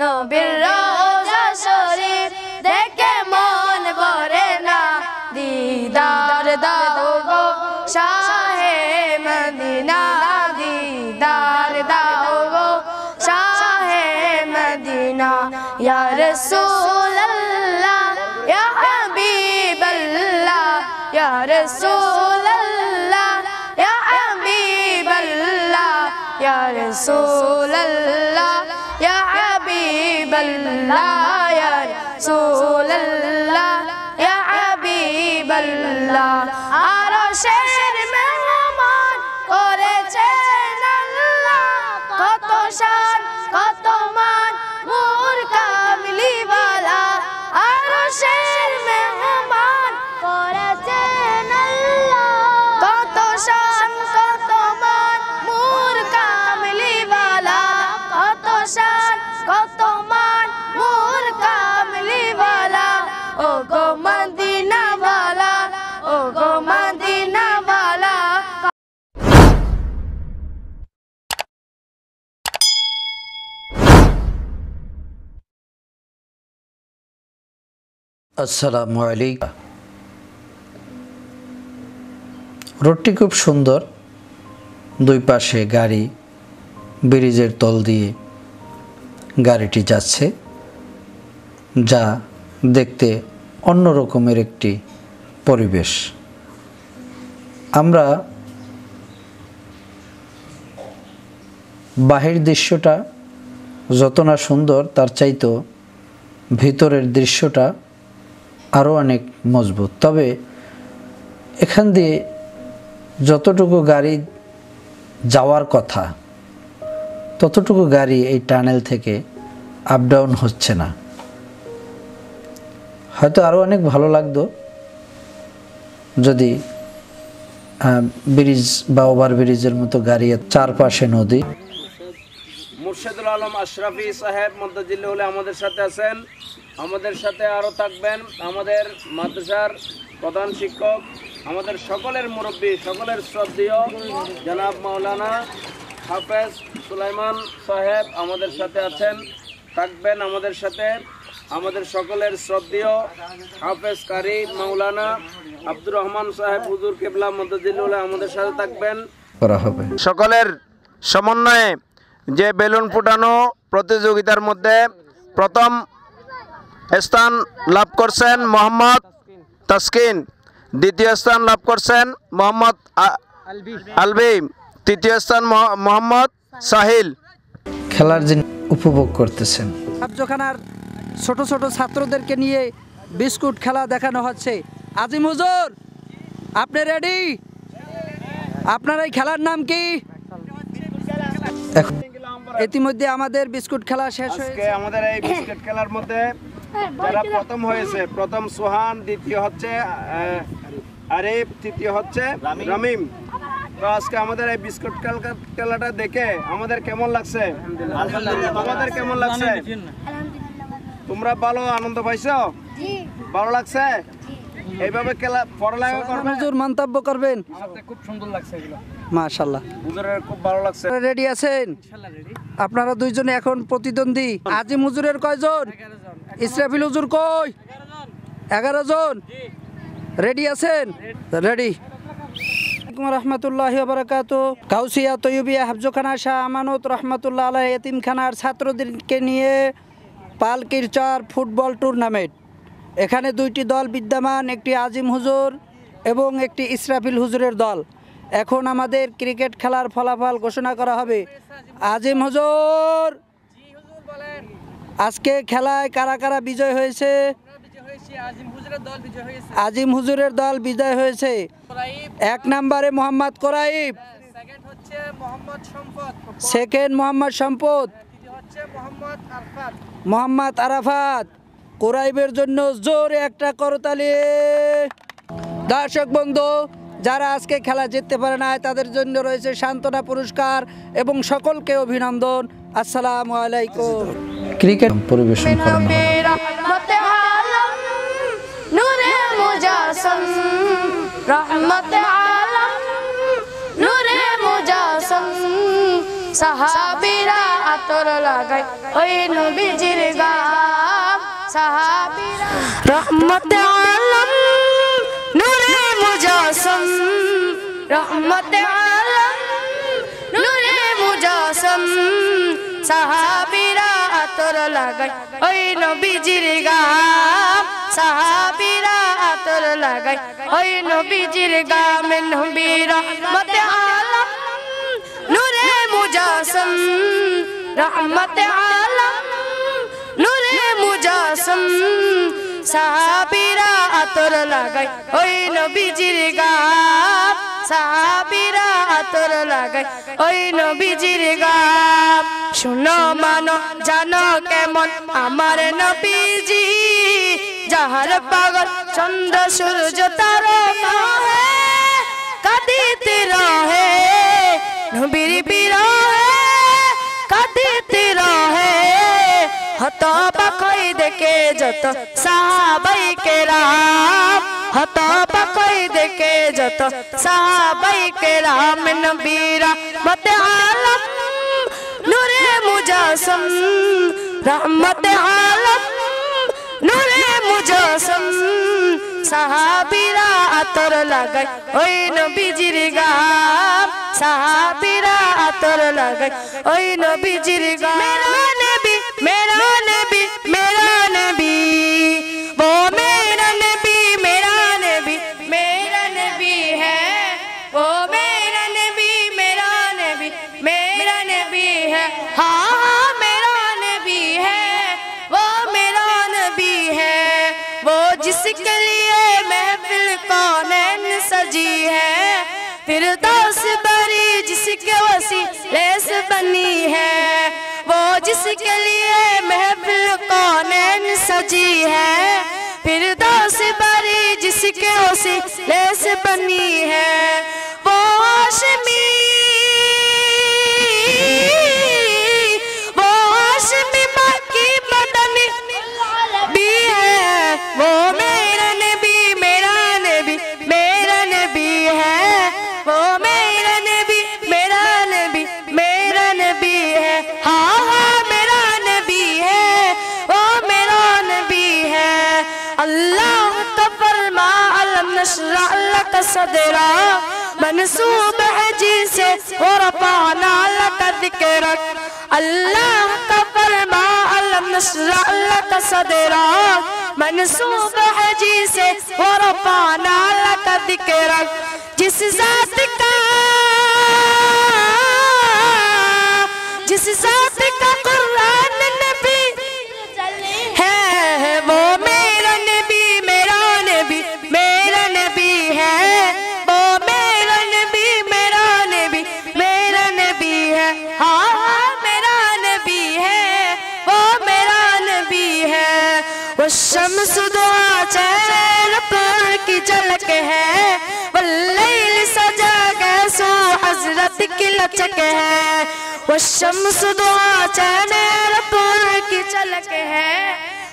নবীর রওজা শরীফ দেখে মন ভরে না দিদার দাও গো শাহে মদিনা দিদার দাও গো শাহে মদিনা ইয়া রাসূলুল্লাহ ইয়া হাবিবাল্লাহ ইয়া রাসূলুল্লাহ ইয়া হাবিবাল্লাহ ইয়া রাসূলুল্লাহ ইয়া হাবিবাল্লাহ ইয়া রাসূলুল্লাহ ইয়া হাবিবাল্লাহ আরশের মেহমান করেছেন আল্লাহ কত শান কত মান নূর কামলিওয়ালা আরশের মেহমান করেছেন আল্লাহ কত শান কত মান নূর কামলিওয়ালা কত শান কত মান নূর কামলিওয়ালা ও গো মদিনাওয়ালা ও গো মদিনাওয়ালা। আসসালামু আলাইকুম। রোডটি খুব সুন্দর, দুই পাশে গাড়ি, ব্রিজের তল দিয়ে গাড়িটি যাচ্ছে, যা দেখতে অন্য রকমের একটি পরিবেশ। আমরা বাহির দৃশ্যটা যত না সুন্দর, তার চাইতো ভিতরের দৃশ্যটা আরও অনেক মজবুত। তবে এখান দিয়ে যতটুকু গাড়ি যাওয়ার কথা ততটুকু গাড়ি এই টানেল থেকে আপ ডাউন হচ্ছে না। হয়তো আরও অনেক ভালো লাগতো যদি ব্রিজ বা ওভার ব্রিজের মতো গাড়ি, চারপাশে নদী। মুর্শিদুল আলম আশরাফি সাহেব মন্তাজিল্লাহ আমাদের সাথে আছেন, আমাদের সাথে আরও থাকবেন আমাদের মাদ্রাসার প্রধান শিক্ষক, আমাদের সকলের মুরব্বী, সকলের শ্রদ্ধেয় জনাব মাওলানা হাফেজ সুলাইমান সাহেব আমাদের সাথে আছেন, থাকবেন আমাদের সাথে আমাদের সকলের শ্রদ্ধেয় হাফেজ কারি মাওলানা আব্দুর রহমান সাহেব হুজুর কেবলা মন্তাজিল্লাহ আমাদের সাথে থাকবেন। করা হবে সকলের সমন্বয়ে যে বেলুন ফুটানো প্রতিযোগিতার মধ্যে প্রথম স্থান লাভ করছেন মোহাম্মদ তাসকিন, দ্বিতীয় স্থান লাভ করছেন মোহাম্মদ আলবি, তৃতীয় স্থান মোহাম্মদ সাহিল। খেলার দিন উপভোগ করতেছেন। হাফজোখানার ছোট ছোট ছাত্রদেরকে নিয়ে বিস্কুট খেলা দেখানো হচ্ছে। আজিম হুজুর, আপনি রেডি? আপনার এই খেলার নাম কি? ইতিমধ্যে আমাদের বিস্কুট খেলা শেষ হয়েছে। আমাদের এই বিস্কুট খেলার মধ্যে যারা প্রথম হয়েছে, প্রথম সোহান, দ্বিতীয় হচ্ছে আরিফ, তৃতীয় হচ্ছে রামিম। তো আজকে আমাদের এই বিস্কুট খেলাটা দেখে আমাদের কেমন লাগছে? তোমাদের কেমন লাগছে? তোমরা ভালো আনন্দ পাইছো? ভালো লাগছে? এইভাবে খেলা পড়ালেখা করবে? হুজুর মন্তব্য করবেন। খুব সুন্দর লাগছে এগুলো, মাশাআল্লাহ। হুজুরের খুব ভালো লাগছে। রেডি আছেন? আপনারা দুইজনে এখন প্রতিদ্বন্দ্বী। আজিম হুজুরের কয়জন? ইসরাফিল হুজুর কই? 11 জন। রেডি আছেন? রেডি। রহমতুল্লাহি ওয়া বারাকাতুহু। কাউসিয়া তৈয়বিয়া হাফজোখানা শাহ আমানত রহমতুল্লাহ আলাইহি এতিমখানার ছাত্রদেরকে নিয়ে পালকির চর ফুটবল টুর্নামেন্ট। এখানে দুইটি দল বিদ্যমান, একটি আজিম হুজুর এবং একটি ইসরাফিল হুজুরের দল। এখন আমাদের ক্রিকেট খেলার ফলাফল ঘোষণা করা হবে। আজিম হুজুর, আজকে খেলায় কারা কারা বিজয় হয়েছে? আজিম হুজুরের দল বিজয় হয়েছে। 1 নম্বরে মোহাম্মদ কোরাইব, সেকেন্ড মোহাম্মদ সম্পদ, মোহাম্মদ আরাফাত। কোরাইবের জন্য জোরে একটা করতালি। দর্শক বন্ধু, যারা আজকে খেলা জিততে পারে না তাদের জন্য রয়েছে সান্ত্বনা পুরস্কার এবং সকলকে অভিনন্দন। আসসালামু আলাইকুম। ক্রিকেট পরিবেশন করানো হবে। নূরে মুজাসসাম রহমত আলম নূরে মুজাসসাম সাহাবীরা আতর লাগাই ওই নবীজির গাম সাহাবীরা রহমতে আলম নূরে মুজাসসাম রহমতে আলম নূরে মুজাসসাম সাহাবীরা আতর লাগাই ওই নবীজির গাম সাহাবীরা আতর লাগাই ওই নবীজির গাম নবী রহমতে আলম নূরে মুজাসসাম রহমতে আলম নূরে মুজাসসাম সাহাবীরা আতর লাগাই ওই নবীজির গাম সাহাবীরা আতর লাগাই ওই নবীজির গাম শুনো মানো জানো কেমন আমার নবীজি যাহার পাগল চন্দ্র সূর্য তারকা হে কাঁদিতে রহে নবীর বিরহে কাঁদিতে রহে হতবাক হয়ে দেখে যত সাহাবাই কেরাম হতবাক হয়ে দেখে যত সাহাবাই কেরাম নবী রহমতে আলম নূরে মুজাসসাম রহমতে আলম নূরে মুজাসসাম সাহাবীরা আতর লাগাই ওই নবীজির গাম সাহাবীরা আতর লাগাই ওই নবীজির গাম मेरा नबी मेरा नबी वो मेरा नबी मेरा नबी मेरा नबी है वो मेरा नबी मेरा नबी मेरा नबी है हाँ हाँ मेरा नबी है वो मेरा नबी है वो जिसके लिए महफिल कौनैन सजी है फिरदौस बरी जिसके वसीले से बनी है वो जिसके लिए महफिल कौनैन सजी है फिरदौस बरी जिसके वसीले से बनी है वो हाशमी बाकी मदनी भी है वो मेरा नबी मेरा नबी मेरा नबी है वो मेरा नबी मेरा नबी मेरा नबी है हाँ हाँ मेरा नबी है वो मेरा नबी है अल्लाह का फरमा अलम नशरह लक सदरा मनसूब है जिसे और रफ़अना लक ज़िक्रक अल्लाह का फरमा अलम नशरह लक सदरा मनसूब है जिसे और रफ़अना लक ज़िक्रक जिस ज़ात का कुरान नबी है वो मेरा नबी मेरा नबी मेरा नबी है वो मेरा नबी मेरा नबी मेरा नबी है हाँ हाँ मेरा नबी है वो मेरा नबी है वो शम्स दुआ चैन पर की झलक है वल्लैल सजा कैसो हजरत की लचक है वो शम्स दुआ चैन पर की झलक है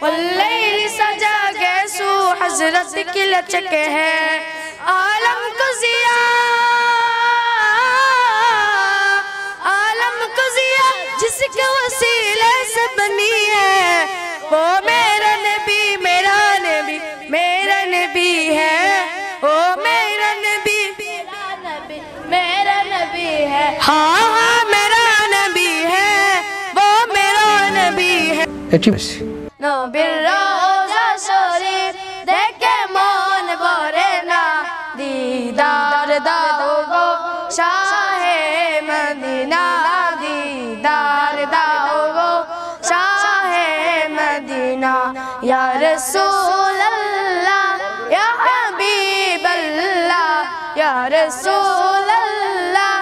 वल्लैल सजा कैसो हजरत की लचक है आलम को जिया जिसके वसीले से बनी है वो मेरा नबी मेरा नबी मेरा नबी है वो मेरा नबी मेरा नबी है हाँ हाँ मेरा नबी है वो मेरा नबी है এটি নবীর রওজা শরীফ দেখে মন ভরে না দিদার দাও গো শাহে মদিনা দিদার দাও গো শাহে মদিনা ইয়া রাসূলুল্লাহ ইয়া হাবিবাল্লাহ ইয়া রাসূলুল্লাহ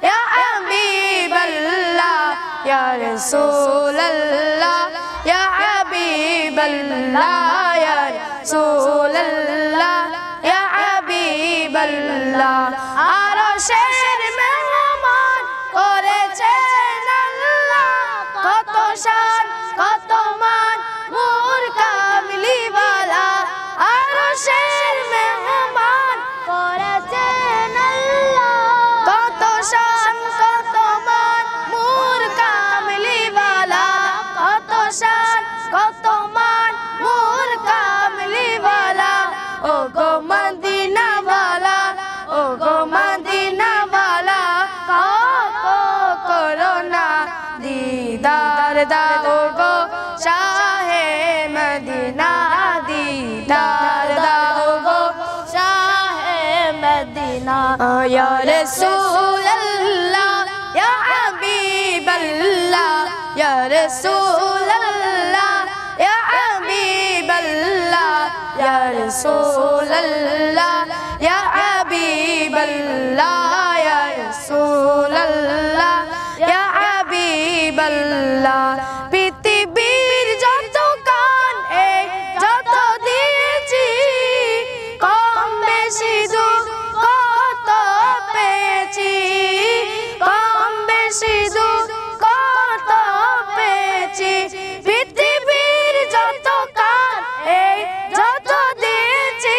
ইয়া হাবিবাল্লাহ ইয়া রাসূলুল্লাহ ইয়া হাবিবাল্লাহ ইয়া রাসূলুল্লাহ ইয়া হাবিবাল্লাহ আরশের মেহমান করেছেন আল্লাহ কত শান কত মান নূর কামলিওয়ালা আরশের মেহমান করেছেন আল্লাহ কত শান কত মান নূর কামলিওয়ালা या रसूल अल्लाह या हबीब अल्लाह या रसूल अल्लाह या हबीब अल्लाह या रसूल अल्लाह या हबीब अल्लाह या रसूल अल्लाह या हबीब अल्लाह পৃথিবীর যত কান এই যত দিয়েছি কম বেশি দুঃখ কত পেয়েছি কম বেশি দুঃখ কত পেয়েছি পৃথিবীর যত কান এই যত দিয়েছি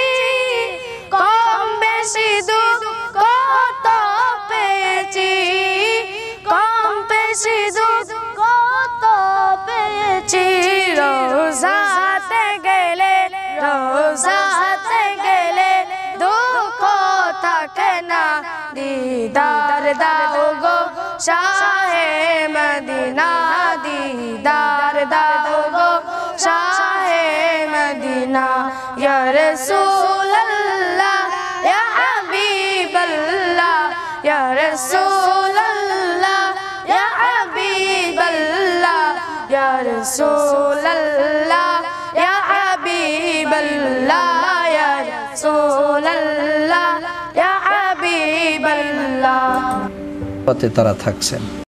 কম বেশি দুঃখ কত পেয়েছি কম বেশি দুঃখ কত পেয়েছি রোজাতে গেলে দুঃখ থাকে না দিদার দাও গো শাহে মদিনা দিদার দাও গো শাহে মদিনা ইয়া রাসূলুল্লাহ ইয়া হাবিবাল্লাহ ইয়া রাসূলুল্লাহ ইয়া হাবিবাল্লাহ ইয়া রাসূলুল্লাহ ইয়া হাবিবাল্লাহ ইয়া রাসূলুল্লাহ ইয়া হাবিবাল্লাহ পথে তারা থাকছেন।